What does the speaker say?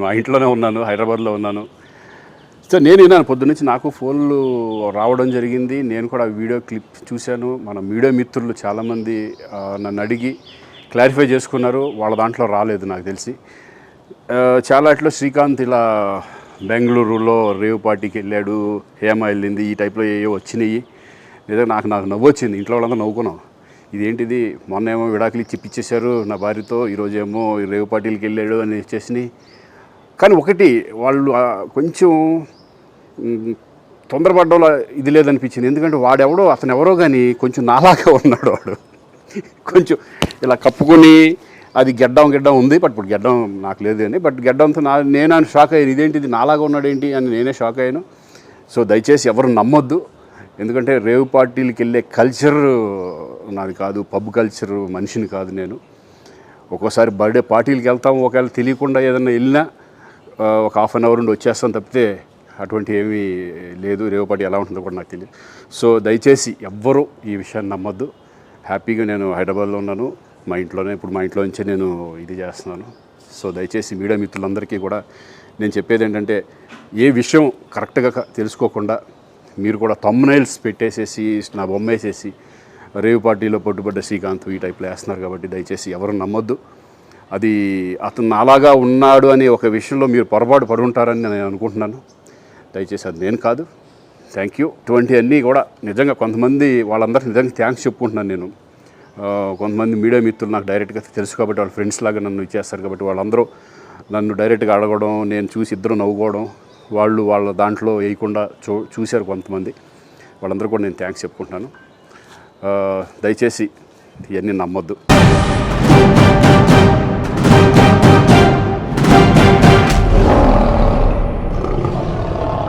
మా ఇంట్లోనే ఉన్నాను, హైదరాబాద్లో ఉన్నాను. సో నేను విన్నాను పొద్దున్నుంచి, నాకు ఫోన్లు రావడం జరిగింది. నేను కూడా వీడియో క్లిప్ చూశాను. మన మీడియా మిత్రులు చాలామంది నన్ను అడిగి క్లారిఫై చేసుకున్నారు. వాళ్ళ దాంట్లో రాలేదు నాకు తెలిసి. చాలా ఇట్లా శ్రీకాంత్ ఇలా బెంగళూరులో రేవ్ పార్టీకి వెళ్ళాడు, హేమ వెళ్ళింది, ఈ టైప్లో ఏవో వచ్చినాయి. నిజంగా నాకు నవ్వు వచ్చింది. ఇంట్లో వాళ్ళందరూ నవ్వుకున్నాం. ఇదేంటిది, మొన్న ఏమో విడాకులు ఇచ్చి పిచ్చేశారు నా భార్యతో, ఈరోజేమో రేవ్ పార్టీలకి వెళ్ళాడు అని వచ్చేసినాయి. కానీ ఒకటి వాళ్ళు కొంచెం తొందరపడ్డంలో ఇది లేదనిపించింది. ఎందుకంటే అతను ఎవరో కానీ కొంచెం నాలాగా ఉన్నాడు. వాడు కొంచెం ఇలా కప్పుకొని, అది గెడ్డం ఉంది, బట్ ఇప్పుడు గెడ్డం నాకు లేదు అని, బట్ గెడ్డంతో నేను షాక్ అయ్యాను. ఇదేంటిది నాలాగా ఉన్నాడు ఏంటి అని నేనే షాక్ అయ్యాను. సో దయచేసి ఎవరు నమ్మొద్దు. ఎందుకంటే రేవ్ పార్టీలకి వెళ్ళే కల్చర్ నాది కాదు, పబ్ కల్చర్ మనిషిని కాదు నేను. ఒక్కోసారి బర్త్డే పార్టీలకి వెళ్తాము, ఒకవేళ తెలియకుండా ఏదైనా వెళ్ళినా ఒక హాఫ్ అన్ అవర్ నుండి వచ్చేస్తాను తప్పితే అటువంటి ఏమీ లేదు. రేవ్ పార్టీ ఎలా ఉంటుందో కూడా నాకు తెలియదు. సో దయచేసి ఎవ్వరూ ఈ విషయాన్ని నమ్మొద్దు. హ్యాపీగా నేను హైదరాబాద్లో ఉన్నాను, మా ఇంట్లోనే. ఇప్పుడు మా ఇంట్లో నుంచే నేను ఇది చేస్తున్నాను. సో దయచేసి మీడియా మిత్రులందరికీ కూడా నేను చెప్పేది ఏంటంటే, ఏ విషయం కరెక్ట్గా తెలుసుకోకుండా మీరు కూడా థంబ్నైల్స్ పెట్టేసేసి నా బొమ్మ వేసేసి రేవ్ పార్టీలో పట్టుబడ్డ శ్రీకాంత్ ఈ టైప్లో వేస్తున్నారు. కాబట్టి దయచేసి ఎవరు నమ్మొద్దు. అది అతను అలాగా ఉన్నాడు అనే ఒక విషయంలో మీరు పొరపాటు పడి ఉంటారని నేను అనుకుంటున్నాను. దయచేసి అది నేను కాదు. Thank you. ఇటువంటివన్నీ కూడా నిజంగా కొంతమంది వాళ్ళందరికీ నిజంగా థ్యాంక్స్ చెప్పుకుంటున్నాను నేను. కొంతమంది మీడియా మిత్రులు నాకు డైరెక్ట్గా తెలుసు కాబట్టి, వాళ్ళ ఫ్రెండ్స్ లాగా నన్ను ఇచ్చేస్తారు కాబట్టి, వాళ్ళందరూ నన్ను డైరెక్ట్గా అడగడం, నేను చూసి ఇద్దరు నవ్వుకోవడం, వాళ్ళ దాంట్లో వేయకుండా చూశారు కొంతమంది. వాళ్ళందరూ కూడా నేను థ్యాంక్స్ చెప్పుకుంటున్నాను. దయచేసి ఇవన్నీ నమ్మొద్దు.